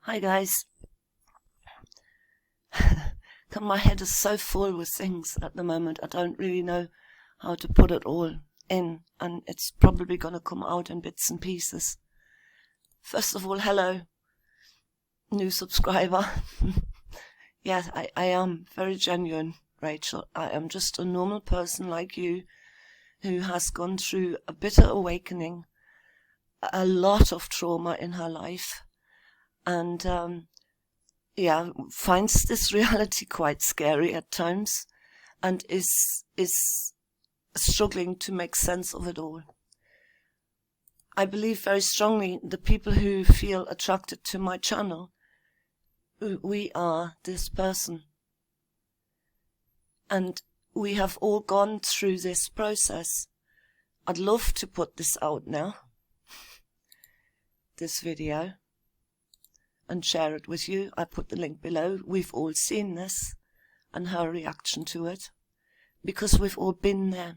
Hi guys. My head is so full with things at the moment. I don't really know how to put it all in, and it's probably going to come out in bits and pieces. First of all, hello, new subscriber. Yes, I am very genuine, Rachel. I am just a normal person like you who has gone through a bitter awakening, a lot of trauma in her life, and finds this reality quite scary at times, and is struggling to make sense of it all. I believe very strongly the people who feel attracted to my channel, we are this person. And we have all gone through this process. I'd love to put this out now, this video, and share it with you. I put the link below. We've all seen this and her reaction to it, because we've all been there.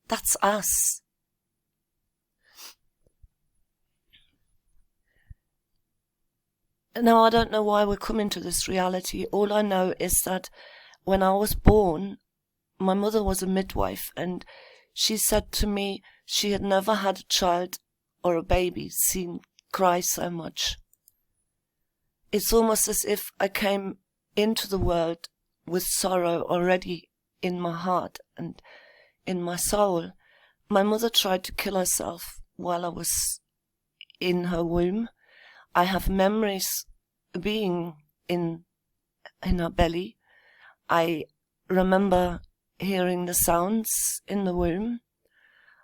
That's us. Now, I don't know why we're coming to this reality. All I know is that when I was born, my mother was a midwife, and she said to me she had never had a child or a baby seen cry so much. It's almost as if I came into the world with sorrow already in my heart and in my soul. My mother tried to kill herself while I was in her womb. I have memories being in her belly. I remember hearing the sounds in the womb.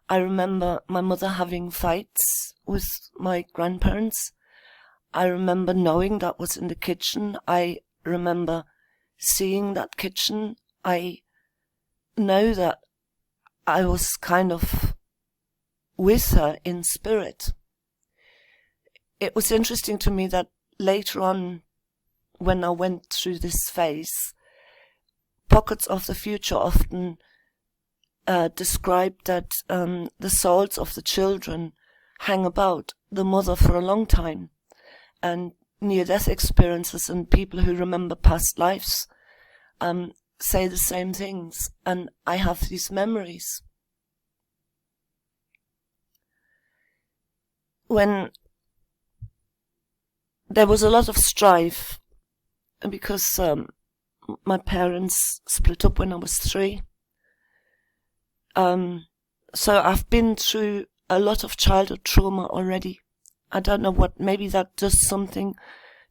I remember my mother having fights with my grandparents. I remember knowing that was in the kitchen. I remember seeing that kitchen. I know that I was kind of with her in spirit. It was interesting to me that later on, when I went through this phase, pockets of the future often described that the souls of the children hang about the mother for a long time, and near-death experiences and people who remember past lives say the same things, and I have these memories. When there was a lot of strife, because my parents split up when I was 3. So I've been through a lot of childhood trauma already. I don't know what, maybe that does something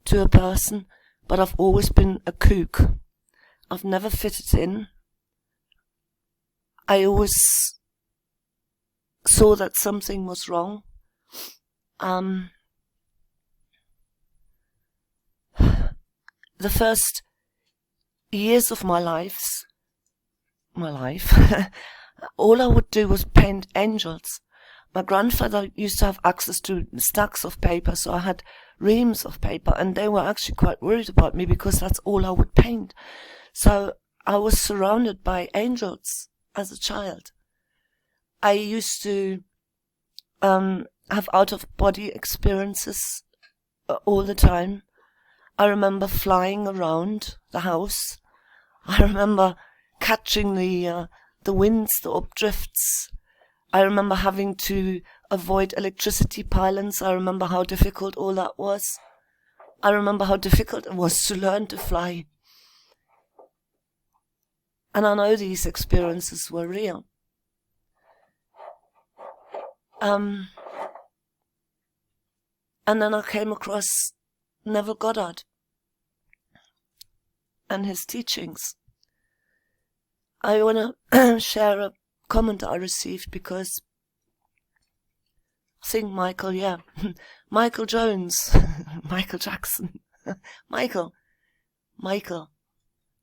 to a person, but I've always been a kook. I've never fitted in. I always saw that something was wrong. The first years of my life, all I would do was paint angels. My grandfather used to have access to stacks of paper, so I had reams of paper, and they were actually quite worried about me because that's all I would paint. So I was surrounded by angels as a child. I used to have out-of-body experiences all the time. I remember flying around the house. I remember catching the winds, the updrifts. I remember having to avoid electricity pylons. I remember how difficult all that was. I remember how difficult it was to learn to fly. And I know these experiences were real. And then I came across Neville Goddard and his teachings. I want to share a comment I received, because I think Michael Jones, Michael Jackson, Michael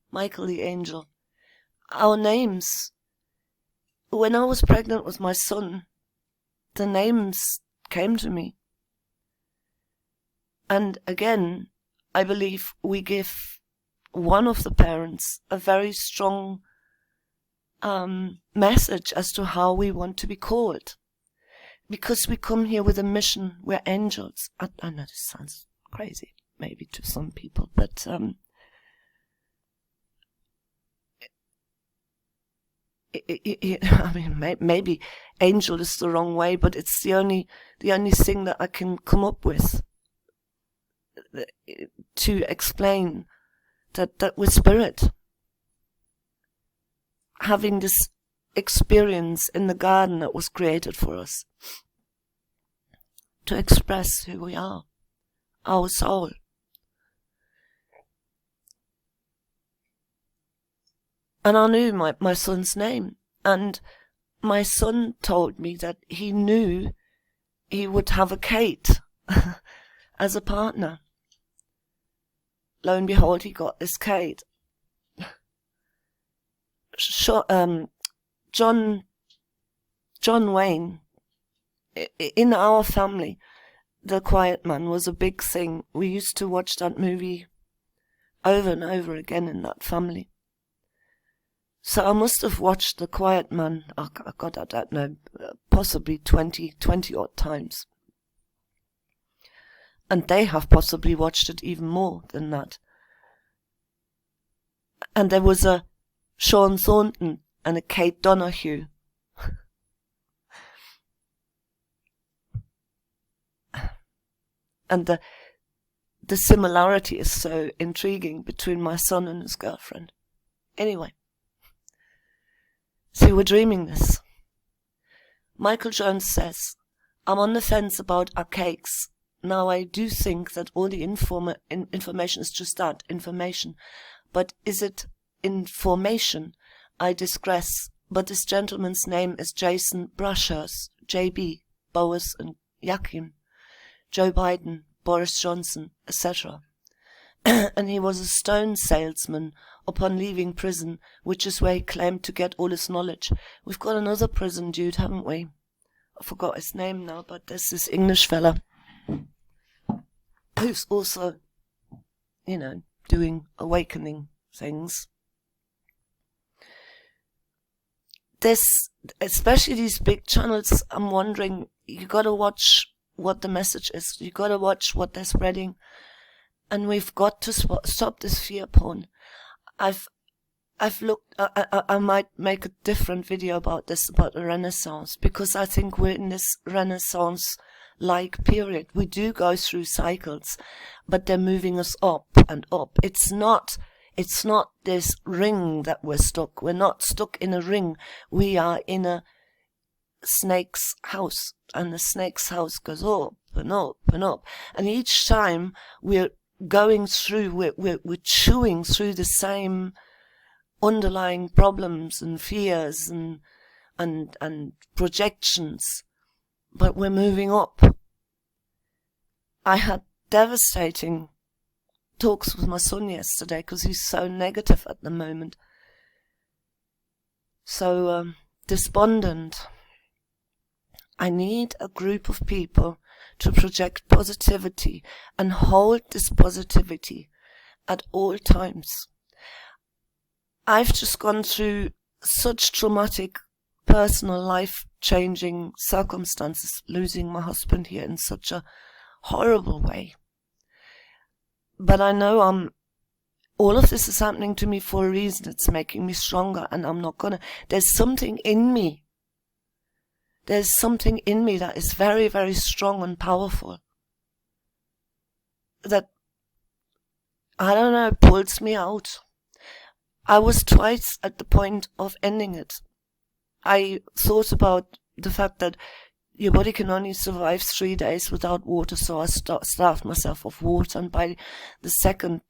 the angel. Our names. When I was pregnant with my son, the names came to me. And again, I believe we give one of the parents a very strong message as to how we want to be called. Because we come here with a mission, we're angels. I know this sounds crazy, maybe to some people, but I mean, maybe angel is the wrong way, but it's the only thing that I can come up with to explain that we're spirit, having this experience in the garden that was created for us to express who we are, our soul. And I knew my son's name, and my son told me that he knew he would have a Kate as a partner. Lo and behold, he got this Kate. John Wayne, in our family, The Quiet Man was a big thing. We used to watch that movie over and over again in that family. So I must have watched The Quiet Man, oh God, I don't know, possibly 20 odd times. And they have possibly watched it even more than that. And there was a Sean Thornton and a Kate Donahue. And the similarity is so intriguing between my son and his girlfriend. Anyway. So we're dreaming this. Michael Jones says, I'm on the fence about archaics. Now I do think that all the information is just that, information. But is it information? I digress. But this gentleman's name is Jason Brushers, JB, Boas and Yakim, Joe Biden, Boris Johnson, etc. And he was a stone salesman upon leaving prison, which is where he claimed to get all his knowledge. We've got another prison dude, haven't we? I forgot his name now, but there's this English fella who's also, doing awakening things. This, especially these big channels, I'm wondering, you gotta watch what the message is. You gotta watch what they're spreading. And we've got to stop this fear porn. I've looked, I might make a different video about this, about the Renaissance, because I think we're in this Renaissance-like period. We do go through cycles, but they're moving us up and up. It's not this ring that we're stuck. We're not stuck in a ring. We are in a snake's house, and the snake's house goes up and up and up. And each time we're going through, we're chewing through the same underlying problems and fears and projections, but we're moving up. I had devastating talks with my son yesterday because he's so negative at the moment, so despondent. I need a group of people to project positivity and hold this positivity at all times. I've just gone through such traumatic, personal, life-changing circumstances, losing my husband here in such a horrible way. But I know all of this is happening to me for a reason. It's making me stronger, and I'm not gonna. There's something in me. There's something in me that is very, very strong and powerful. That, I don't know, pulls me out. I was twice at the point of ending it. I thought about the fact that your body can only survive 3 days without water, so I starved myself of water, and by the second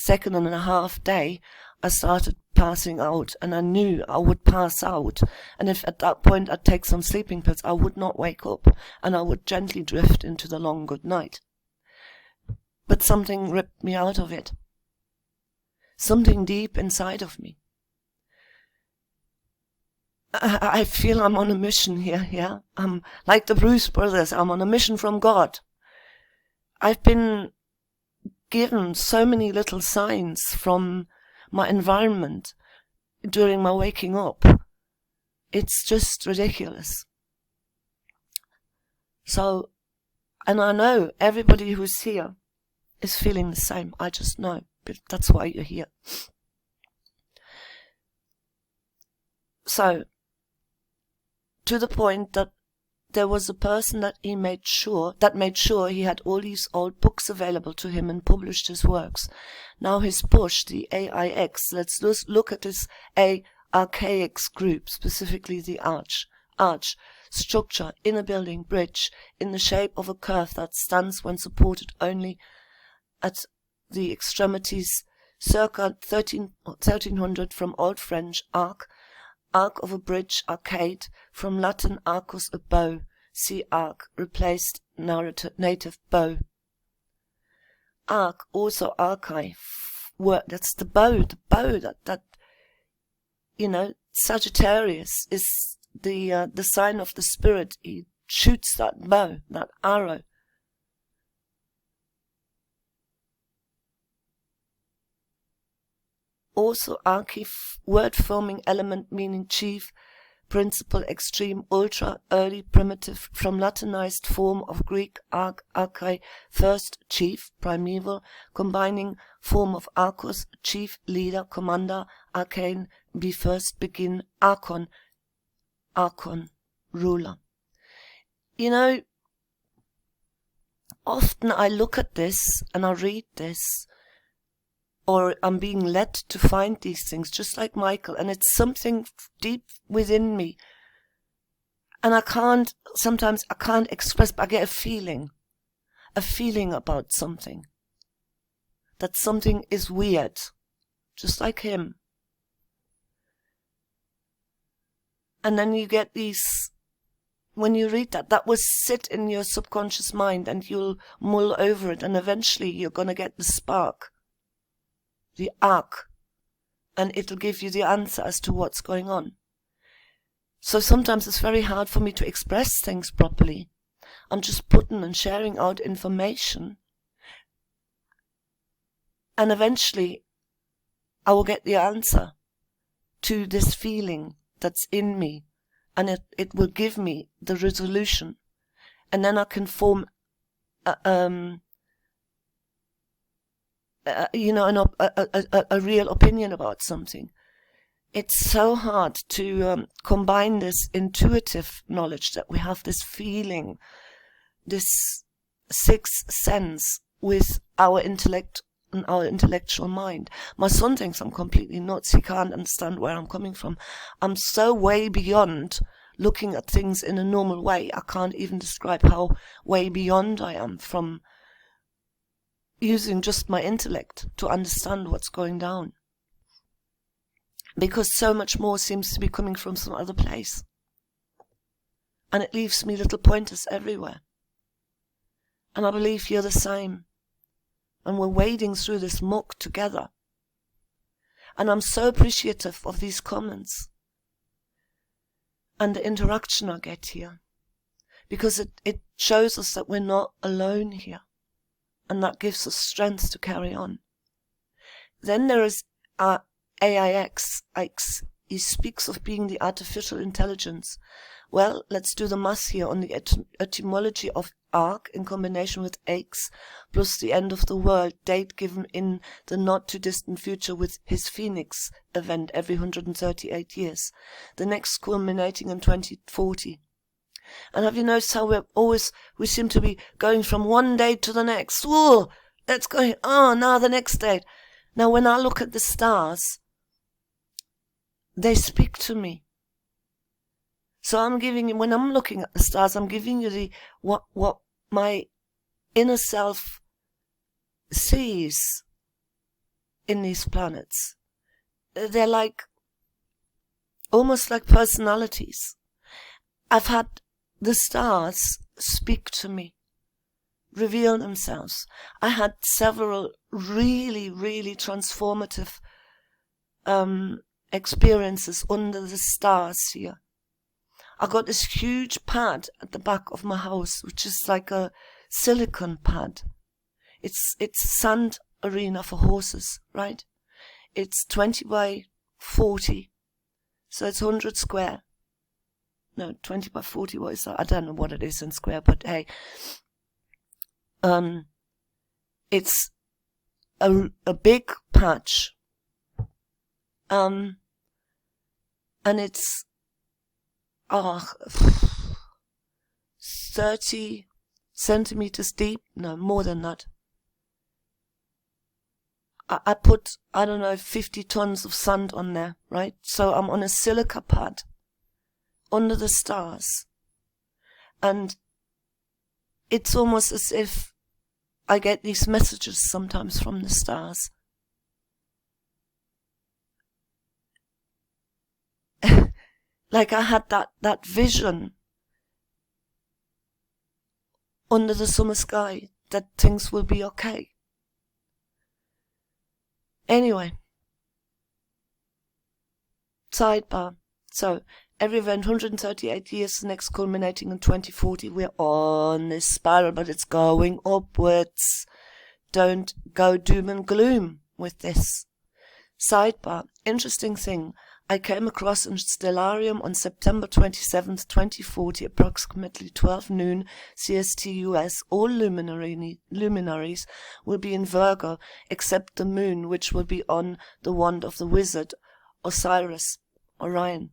and a half day, I started passing out, and I knew I would pass out, and if at that point I'd take some sleeping pills, I would not wake up, and I would gently drift into the long good night. But something ripped me out of it. Something deep inside of me. I feel I'm on a mission here, yeah? I'm like the Bruce Brothers, I'm on a mission from God. I've been given so many little signs from my environment during my waking up It's just ridiculous. So, and I know everybody who's here is feeling the same. I just know. But that's why you're here. So, to the point that there was a person that made sure he had all these old books available to him and published his works. Now his push, the AIX, let's look at this archaics group, specifically the arch, structure in a building, bridge, in the shape of a curve that stands when supported only at the extremities, circa 1300 from Old French arc of a bridge, arcade, from Latin arcus, a bow, see arc, replaced native bow. Arc, also archive, that's the bow that Sagittarius is the sign of the spirit. He shoots that bow, that arrow. Also archive, word forming element meaning chief, principal, extreme, ultra, early, primitive, from Latinized form of Greek archai, first, chief, primeval, combining form of archos, chief, leader, commander, arcane, be first, begin, archon, ruler. Often I look at this and I read this, or I'm being led to find these things, just like Michael, and it's something deep within me. And sometimes I can't express, but I get a feeling about something. That something is weird, just like him. And then you get these, when you read that will sit in your subconscious mind and you'll mull over it, and eventually you're going to get the spark. The arc, and it'll give you the answer as to what's going on. So sometimes it's very hard for me to express things properly. I'm just putting and sharing out information, and eventually I will get the answer to this feeling that's in me, and it will give me the resolution, and then I can form a real opinion about something. It's so hard to combine this intuitive knowledge that we have, this feeling, this sixth sense, with our intellect and our intellectual mind. My son thinks I'm completely nuts. He can't understand where I'm coming from. I'm so way beyond looking at things in a normal way. I can't even describe how way beyond I am from using just my intellect to understand what's going down, because so much more seems to be coming from some other place, and it leaves me little pointers everywhere. And I believe you're the same, and we're wading through this muck together. And I'm so appreciative of these comments and the interaction I get here, because it shows us that we're not alone here. And that gives us strength to carry on. Then there is AIX. He speaks of being the artificial intelligence. Well, let's do the math here on the etymology of arc in combination with X plus the end of the world, date given in the not too distant future with his Phoenix event every 138 years. The next culminating in 2040. And have you noticed how we seem to be going from one day to the next? Whoa, let's go, now the next day. Now when I look at the stars, they speak to me. So when I'm looking at the stars, I'm giving you what my inner self sees in these planets. They're almost like personalities. I've had the stars speak to me, reveal themselves. I had several really, really transformative experiences under the stars here. I got this huge pad at the back of my house, which is like a silicon pad. It's a sand arena for horses, right? It's 20 by 40, so it's 100 square. no, 20 by 40, what is that? I don't know what it is in square, but hey. It's a big patch. And it's 30 centimeters deep. No, more than that. I put, I don't know, 50 tons of sand on there, right? So I'm on a silica pad under the stars. And it's almost as if I get these messages sometimes from the stars. Like I had that vision under the summer sky that things will be okay. Anyway, sidebar. So, every event, 138 years, the next culminating in 2040. We're on this spiral, but it's going upwards. Don't go doom and gloom with this. Sidebar. Interesting thing. I came across in Stellarium on September 27th, 2040, approximately 12 noon CST US. All luminaries will be in Virgo, except the moon, which will be on the wand of the wizard, Osiris, Orion.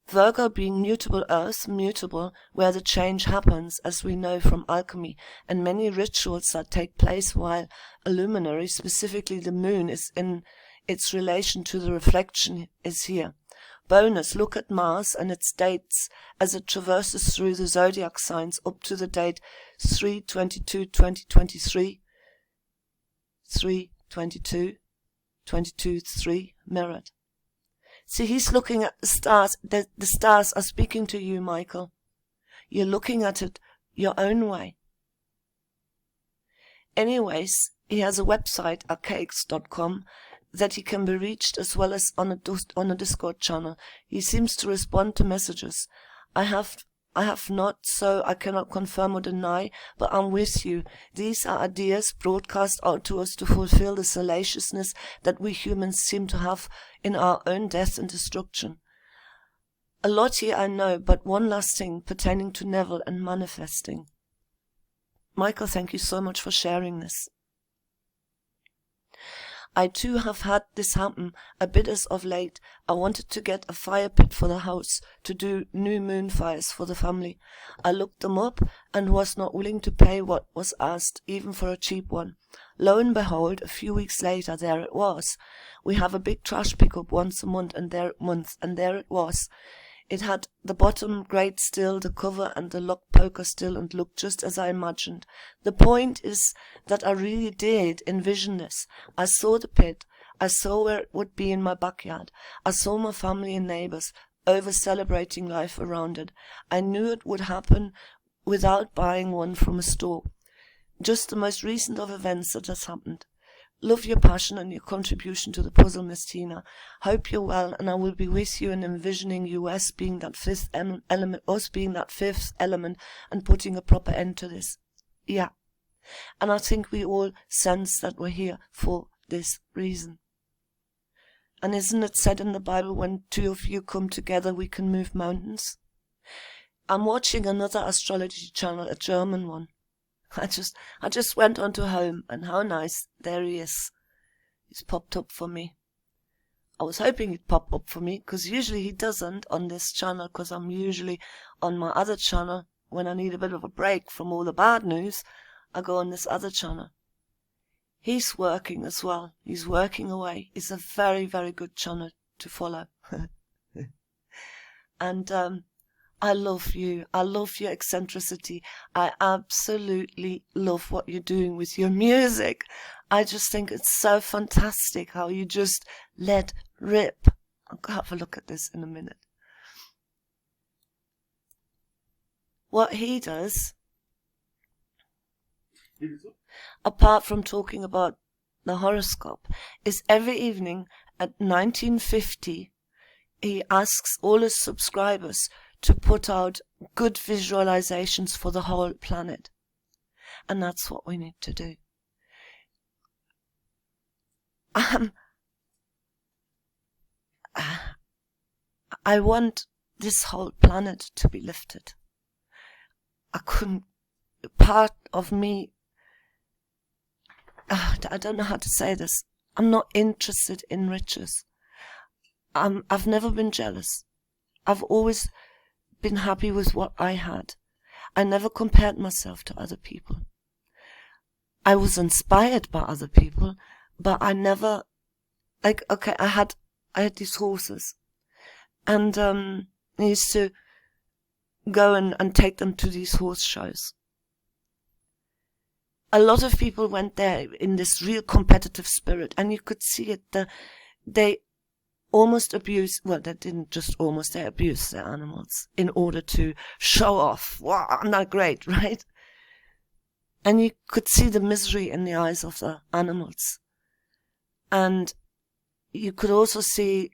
Virgo being mutable earth, mutable, where the change happens, as we know from alchemy, and many rituals that take place while a luminary, specifically the moon, is in its relation to the reflection, is here. Bonus, look at Mars and its dates as it traverses through the zodiac signs up to the date 3/22/2023, 3/22/22/3 mirrored. See, he's looking at the stars. The stars are speaking to you, Michael. You're looking at it your own way. Anyways, he has a website, archaics.com, that he can be reached as well as on a Discord channel. He seems to respond to messages. I have not, so I cannot confirm or deny, but I'm with you. These are ideas broadcast out to us to fulfill the salaciousness that we humans seem to have in our own death and destruction. A lot here I know, but one last thing pertaining to Neville and manifesting. Michael, thank you so much for sharing this. I too have had this happen a bit as of late. I wanted to get a fire pit for the house to do new moon fires for the family. I looked them up and was not willing to pay what was asked, even for a cheap one. Lo and behold, a few weeks later, there it was. We have a big trash pickup once a month, and there it was. It had the bottom grate still, the cover and the lock poker still, and looked just as I imagined. The point is that I really did envision this. I saw the pit. I saw where it would be in my backyard. I saw my family and neighbors over celebrating life around it. I knew it would happen without buying one from a store. Just the most recent of events that has happened. Love your passion and your contribution to the puzzle, Miss Tina. Hope you're well, and I will be with you in envisioning us being that fifth element, us being that fifth element, and putting a proper end to this. Yeah. And I think we all sense that we're here for this reason. And isn't it said in the Bible, when two of you come together, we can move mountains? I'm watching another astrology channel, a German one. I just went onto home, and how nice, there he is. He's popped up for me. I was hoping he'd pop up for me, because usually he doesn't on this channel, because I'm usually on my other channel. When I need a bit of a break from all the bad news, I go on this other channel. He's working as well. He's working away. It's a very, very good channel to follow. And I love you. I love your eccentricity. I absolutely love what you're doing with your music. I just think it's so fantastic how you just let rip. I'll have a look at this in a minute. What he does, apart from talking about the horoscope, is every evening at 1950, he asks all his subscribers to put out good visualizations for the whole planet. And that's what we need to do. I want this whole planet to be lifted. I couldn't, part of me, I don't know how to say this. I'm not interested in riches. I've never been jealous. I've always been happy with what I had. I never compared myself to other people. I was inspired by other people, but I never, like, okay, I had these horses, and I used to go and take them to these horse shows. A lot of people went there in this real competitive spirit, and you could see it. They almost abused, well, they didn't just almost, they abused their animals in order to show off. Wow, I'm not great, right? And you could see the misery in the eyes of the animals. And you could also see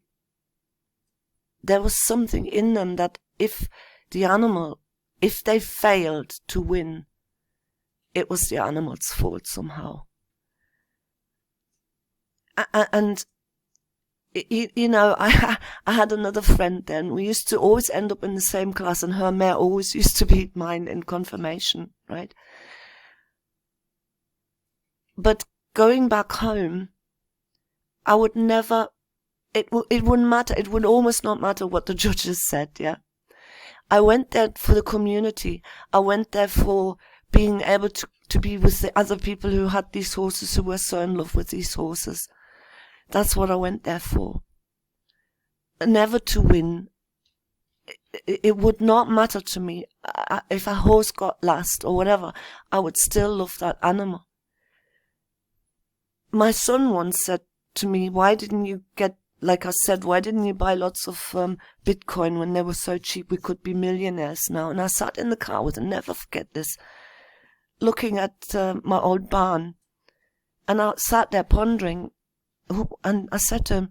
there was something in them that if they failed to win, it was the animal's fault somehow. And you know, I had another friend then. We used to always end up in the same class, and her mare always used to beat mine in confirmation, right? But going back home, I would never, it wouldn't matter. It would almost not matter what the judges said, yeah? I went there for the community. I went there for being able to be with the other people who had these horses, who were so in love with these horses. That's what I went there for. Never to win. It would not matter to me. If a horse got last or whatever, I would still love that animal. My son once said to me, why didn't you buy lots of Bitcoin when they were so cheap? We could be millionaires now. And I sat in the car with him, never forget this, looking at my old barn. And I sat there pondering, and I said to him,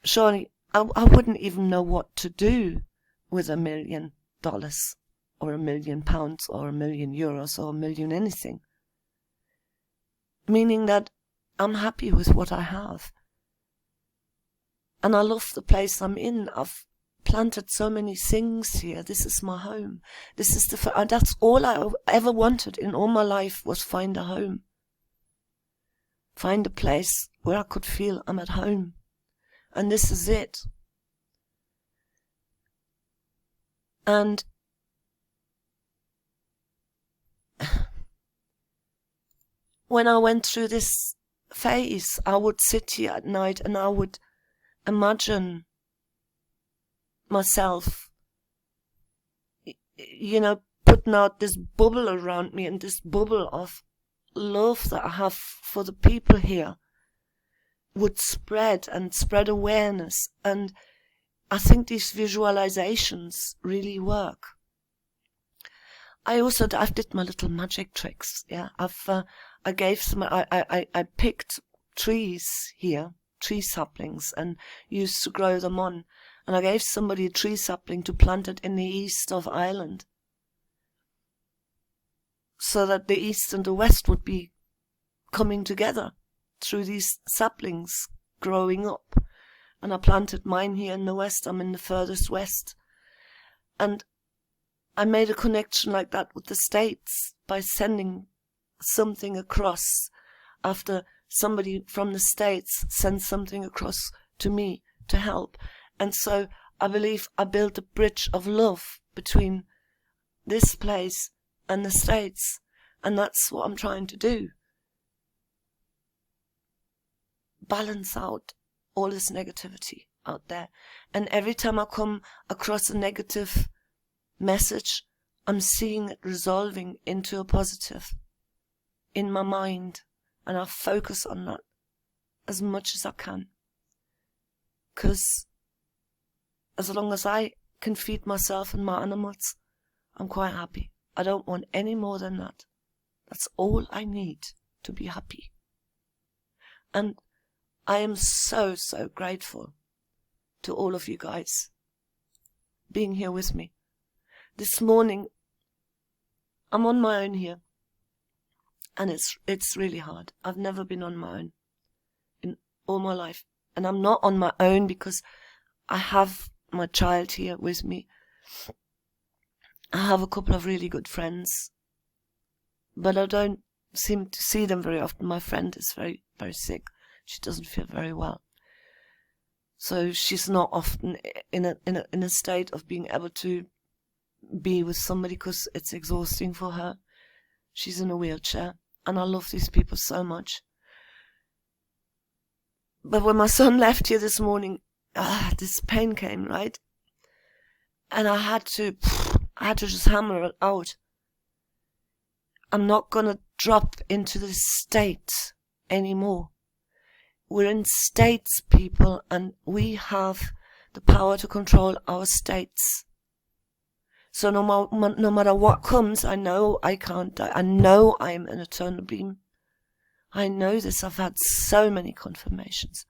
Shawnee, I wouldn't even know what to do with $1 million or £1 million or €1 million or €1 million anything. Meaning that I'm happy with what I have. And I love the place I'm in. I've planted so many things here. This is my home. That's all I ever wanted in all my life, was find a home. Find a place where I could feel I'm at home. And this is it. And when I went through this phase, I would sit here at night and I would imagine myself, you know, putting out this bubble around me, and this bubble of love that I have for the people here would spread awareness. And I think these visualizations really work. I did my little magic tricks. Yeah, I picked trees here, tree saplings, and used to grow them on. And I gave somebody a tree sapling to plant it in the east of Ireland, so that the east and the west would be coming together through these saplings growing up. And I planted mine here in the west. I'm in the furthest west. And I made a connection like that with the States by sending something across after somebody from the States sent something across to me to help. And so I believe I built a bridge of love between this place and the States. And that's what I'm trying to do. Balance out all this negativity out there. And every time I come across a negative message, I'm seeing it resolving into a positive in my mind. And I focus on that as much as I can. Because as long as I can feed myself and my animals, I'm quite happy. I don't want any more than that. That's all I need to be happy. And I am so, so grateful to all of you guys being here with me. This morning, I'm on my own here. And it's really hard. I've never been on my own in all my life. And I'm not on my own because I have my child here with me. I have a couple of really good friends, but I don't seem to see them very often. My friend is very, very sick. She doesn't feel very well. So she's not often in a state of being able to be with somebody because it's exhausting for her. She's in a wheelchair, and I love these people so much. But when my son left here this morning, this pain came, right? And I had to just hammer it out. I'm not going to drop into this state anymore. We're in states, people, and we have the power to control our states. So no matter what comes, I know I can't die. I know I'm an eternal being. I know this. I've had so many confirmations.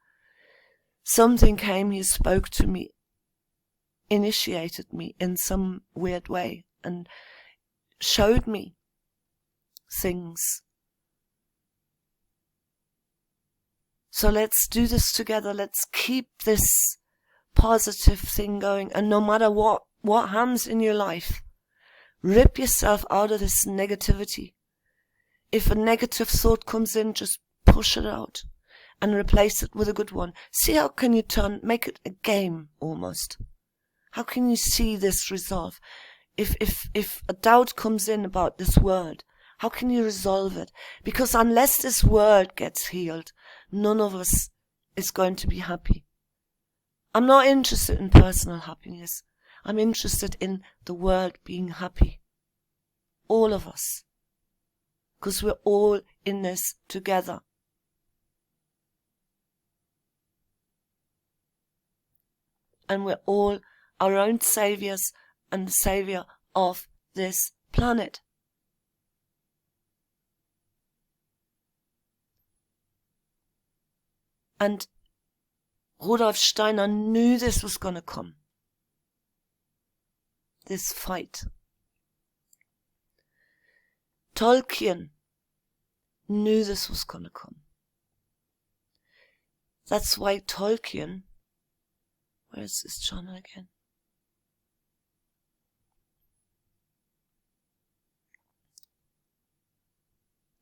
Something came, he spoke to me, initiated me in some weird way, and showed me things. So let's do this together. Let's keep this positive thing going. And no matter what happens in your life, rip yourself out of this negativity. If a negative thought comes in, just push it out and replace it with a good one. See how can you make it a game almost. How can you see this resolve? If a doubt comes in about this word, how can you resolve it? Because unless this word gets healed, none of us is going to be happy. I'm not interested in personal happiness. I'm interested in the world being happy. All of us. Because we're all in this together. And we're all our own saviors and the savior of this planet. And Rudolf Steiner knew this was going to come. This fight. Tolkien knew this was going to come. That's why Tolkien, where is this channel again?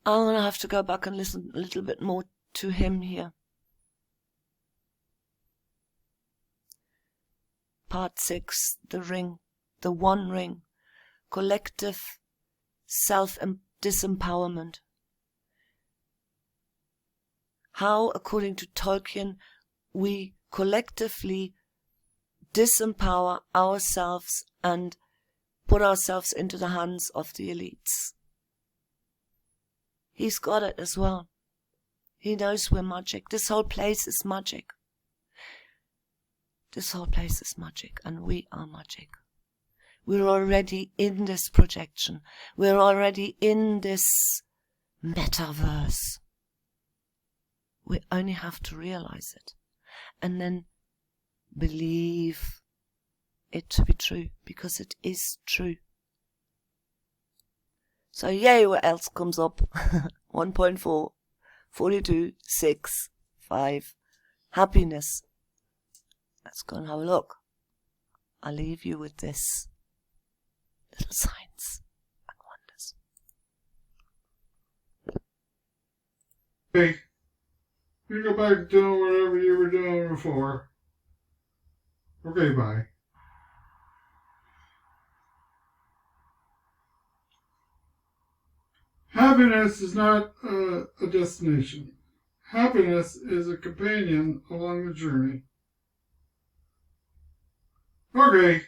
I'm going to have to go back and listen a little bit more to him here. Part 6, the ring, the one ring, collective self-disempowerment. How, according to Tolkien, we collectively disempower ourselves and put ourselves into the hands of the elites. He's got it as well. He knows we're magic. This whole place is magic. This whole place is magic, and we are magic. We're already in this projection. We're already in this metaverse. We only have to realize it and then believe it to be true, because it is true. So yay, what else comes up? 1.4, 42, 6, 5. Happiness. Let's go and have a look. I'll leave you with this. Little signs and wonders. Hey, you go back to doing whatever you were doing before. Okay, bye. Happiness is not a destination. Happiness is a companion along the journey. Okay,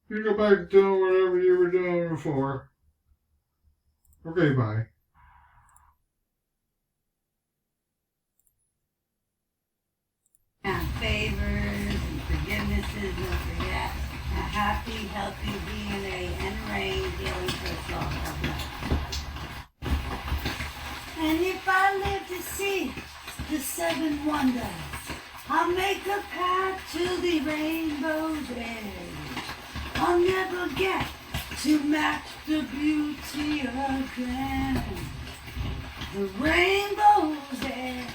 you go back to doing whatever you were doing before. Okay, bye. Favors and forgivenesses, don't forget. A happy, healthy DNA and rain healing for us all. God bless. And if I live to see the 7 wonders, I'll make a path to the rainbow's edge. I'll never get to match the beauty again. The rainbow's edge.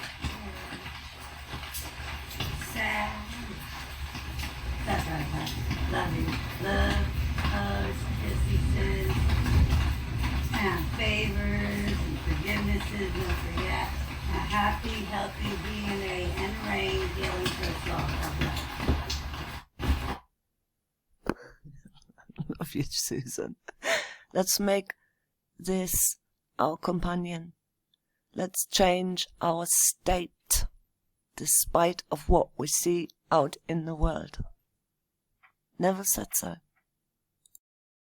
Sad. Love you. Love, hugs, kisses, and favors and forgivenesses. Don't forget. A happy, healthy DNA and rain healing for us all. God bless. Love you, Susan. Let's make this our companion. Let's change our state despite of what we see out in the world. Never said so.